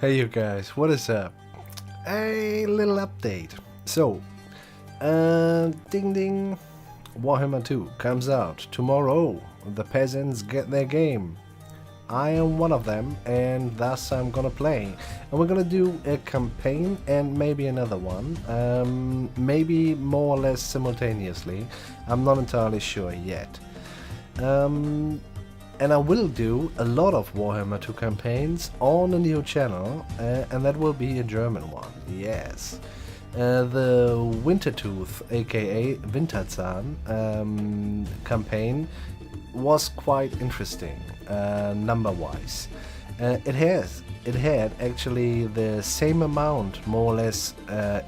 Hey you guys, what is up? A little update. So, ding ding, Warhammer 2 comes out tomorrow. The peasants get their game. I am one of them, and thus I'm gonna play. And we're gonna do a campaign and maybe another one. Maybe more or less simultaneously. I'm not entirely sure yet. And I will do a lot of Warhammer 2 campaigns on a new channel, and that will be a German one, yes. The Wintertooth, aka Winterzahn, campaign was quite interesting, number-wise. It had actually the same amount, more or less,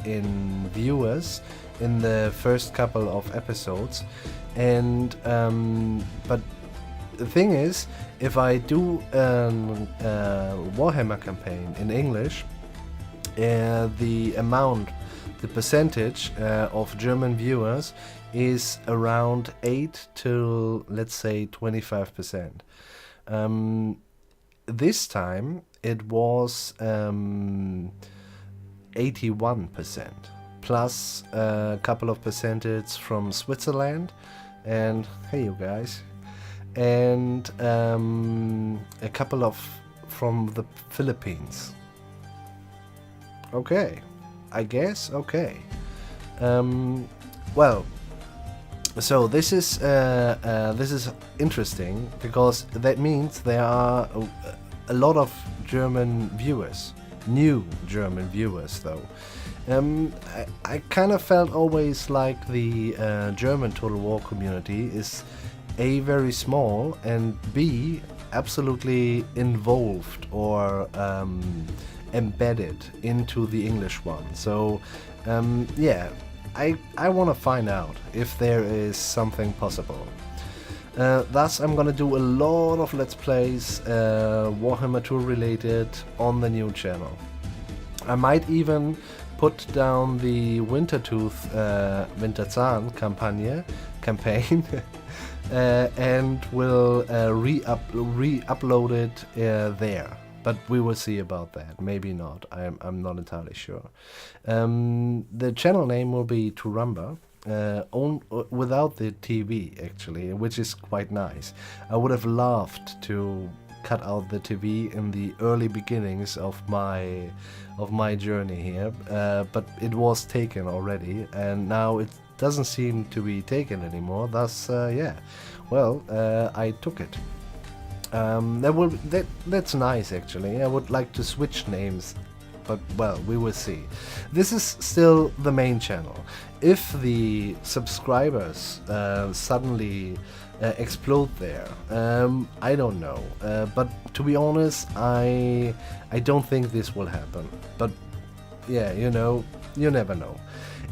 in viewers in the first couple of episodes, and but the thing is, if I do a Warhammer campaign in English, the percentage of German viewers is around 8 to, let's say, 25%. This time it was 81%, plus a couple of percentage from Switzerland, and hey you guys, and a couple of from the Philippines. Okay, I guess. Okay. Well, so this is interesting because that means there are a lot of German viewers, new German viewers though. I kind of felt always like the German Total War community is A, very small, and B, absolutely involved or embedded into the English one. So yeah, I want to find out if there is something possible. Thus I'm gonna do a lot of Let's Plays Warhammer 2 related on the new channel. I might even put down the Wintertooth Winterzahn campaign and will re-upload it there. But we will see about that. Maybe not. I'm not entirely sure. The channel name will be Turumba, without the TV actually, which is quite nice. I would have loved to cut out the TV in the early beginnings of my journey here, but it was taken already, and now it doesn't seem to be taken anymore. Thus, yeah, well, I took it. That's nice actually. I would like to switch names, but well, we will see. This is still the main channel. If the subscribers suddenly explode there, I don't know. But to be honest, I don't think this will happen. But yeah, you know, you never know.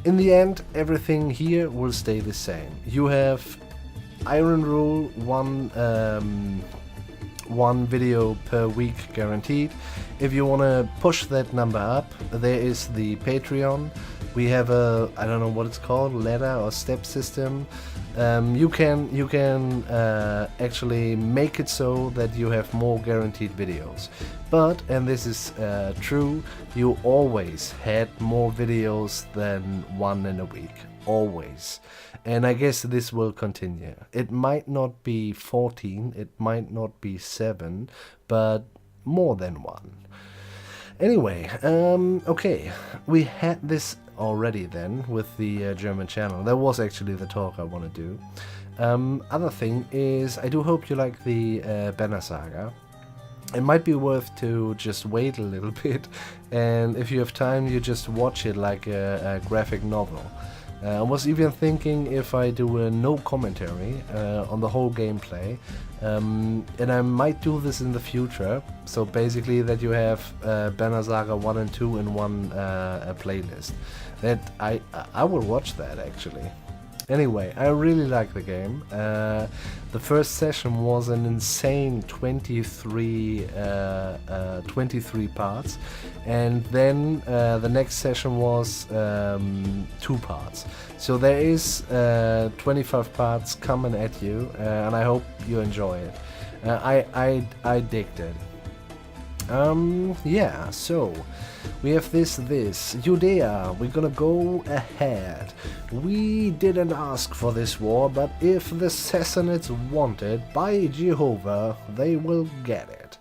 In the end, everything here will stay the same. You have Iron Rule, one video per week guaranteed. If you want to push that number up, there is the Patreon. We have a, I don't know what it's called, ladder or step system. You can actually make it so that you have more guaranteed videos. But, and this is true, you always had more videos than one in a week. Always. And I guess this will continue. It might not be 14, it might not be 7, but more than one. Anyway, okay, we had this already then with the German channel. That was actually the talk I want to do. Other thing is, I do hope you like the Banner Saga. It might be worth to just wait a little bit, and if you have time, you just watch it like a graphic novel. I was even thinking if I do a no commentary on the whole gameplay, and I might do this in the future, so basically that you have Banner Saga 1 and 2 in one playlist. That I will watch that actually. Anyway, I really like the game. The first session was an insane 23 parts, and then the next session was 2 parts. So there is 25 parts coming at you, and I hope you enjoy it. I digged it. Yeah, so we have this. Judea, we're gonna go ahead. We didn't ask for this war, but if the Sassanids want it, by Jehovah, they will get it.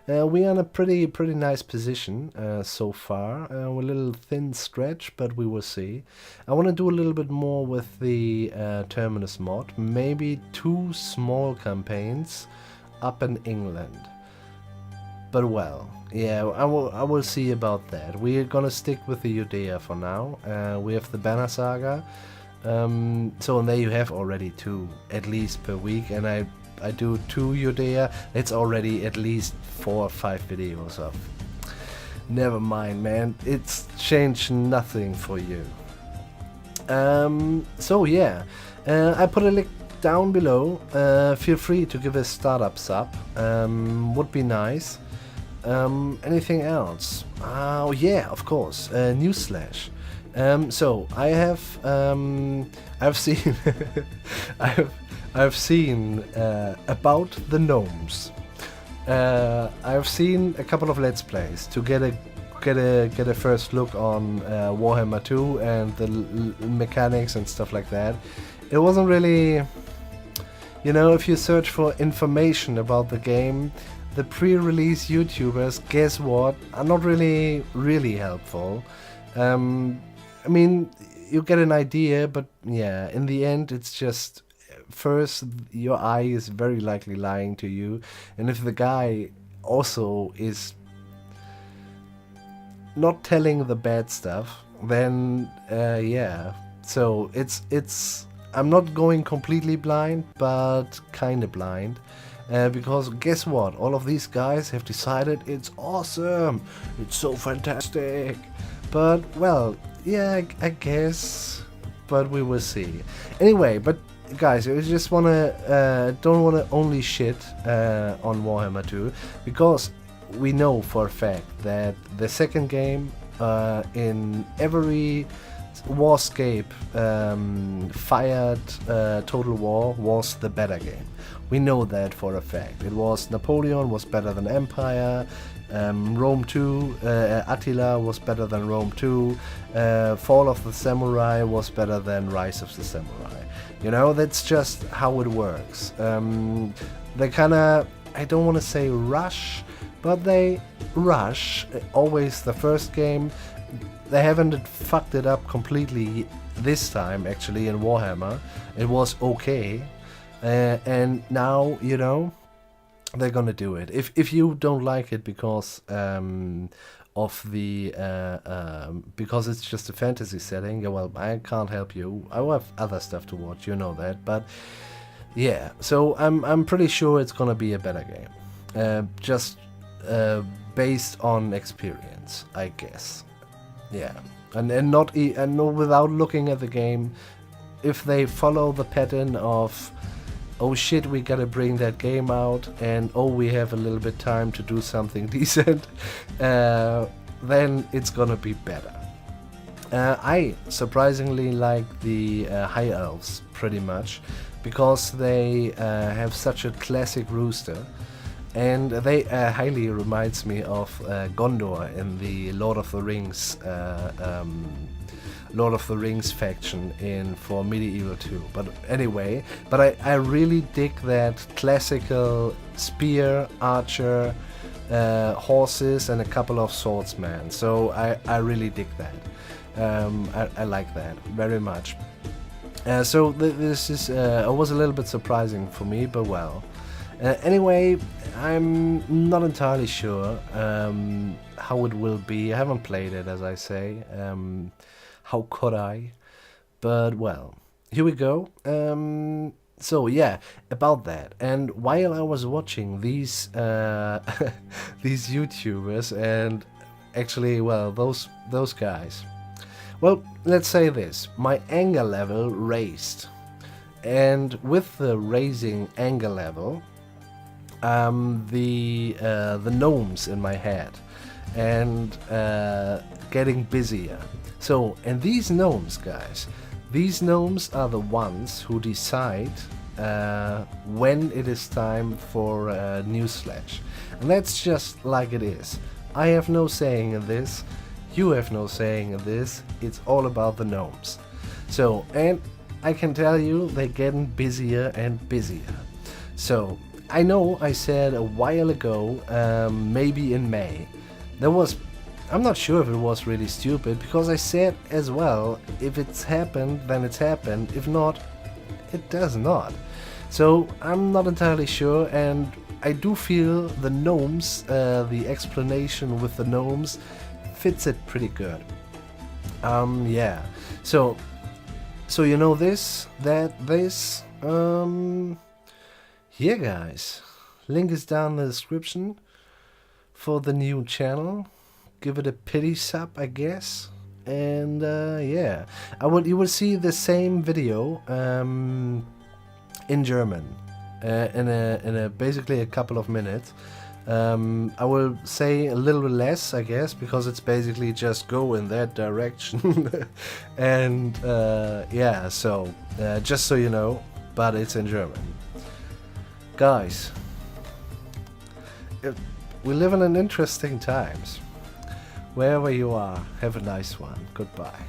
We are in a pretty nice position so far. We're a little thin stretch, but we will see. I want to do a little bit more with the Terminus mod. Maybe 2 small campaigns up in England. But well, yeah, I will see about that. We're gonna stick with the Judea for now. We have the Banner Saga. So there you have already 2 at least per week, and I do 2 Judea. It's already at least 4 or 5 videos of. Never mind, man. It's changed nothing for you. So yeah, I put a link down below. Feel free to give a startup sub. Would be nice. Anything else? Oh yeah, of course. Newsflash. So I have I've seen I've seen about the gnomes. I've seen a couple of let's plays to get a first look on Warhammer 2 and the mechanics and stuff like that. It wasn't really, you know, if you search for information about the game, the pre-release YouTubers, guess what, are not really helpful. I mean, you get an idea, but yeah, in the end, it's just, first, your eye is very likely lying to you, and if the guy also is not telling the bad stuff, then yeah. So it's I'm not going completely blind, but kinda blind. Because guess what? All of these guys have decided it's awesome, it's so fantastic. But well, yeah, I guess. But we will see. Anyway, but guys, I just don't wanna only shit on Warhammer 2, because we know for a fact that the second game in every Warscape fired Total War was the better game. We know that for a fact. It was Napoleon was better than Empire, Rome 2, Attila was better than Rome 2, Fall of the Samurai was better than Rise of the Samurai. You know, that's just how it works. They kinda, I don't want to say rush, but they rush always the first game. They haven't fucked it up completely this time, actually, in Warhammer. It was okay. And now, you know, they're gonna do it. If you don't like it because of the because it's just a fantasy setting, yeah, well, I can't help you. I have other stuff to watch, you know that. But yeah, so I'm pretty sure it's gonna be a better game, just based on experience, I guess. Yeah, and not without looking at the game, if they follow the pattern of, oh shit, we gotta bring that game out, and oh, we have a little bit time to do something decent, then it's gonna be better. I surprisingly like the High Elves pretty much, because they have such a classic rooster, and they highly reminds me of Gondor in the Lord of the Rings faction for Medieval 2. But anyway, I really dig that classical spear, archer, horses, and a couple of swordsmen. So I really dig that. I like that very much. So this is was a little bit surprising for me, but well. Anyway, I'm not entirely sure how it will be. I haven't played it, as I say. How could I? But well, here we go. So yeah, about that. And while I was watching these these YouTubers, and actually, well, those guys, well, let's say this: my anger level raised, and with the raising anger level, the gnomes in my head and getting busier. So, and these gnomes, guys, these gnomes are the ones who decide when it is time for Newsflash. And that's just like it is. I have no saying in this, you have no saying in this, it's all about the gnomes. So, and I can tell you, they're getting busier and busier. So, I know I said a while ago, maybe in May, I'm not sure if it was really stupid, because I said as well, if it's happened, then it's happened, if not, it does not. So, I'm not entirely sure, and I do feel the gnomes, the explanation with the gnomes, fits it pretty good. Yeah. So you know this, this, yeah guys, link is down in the description for the new channel. Give it a pity sub, I guess. And yeah, you will see the same video in German in a basically a couple of minutes. I will say a little bit less, I guess, because it's basically just go in that direction. And yeah, so just so you know, but it's in German. Guys, we live in interesting times. Wherever you are, have a nice one. Goodbye.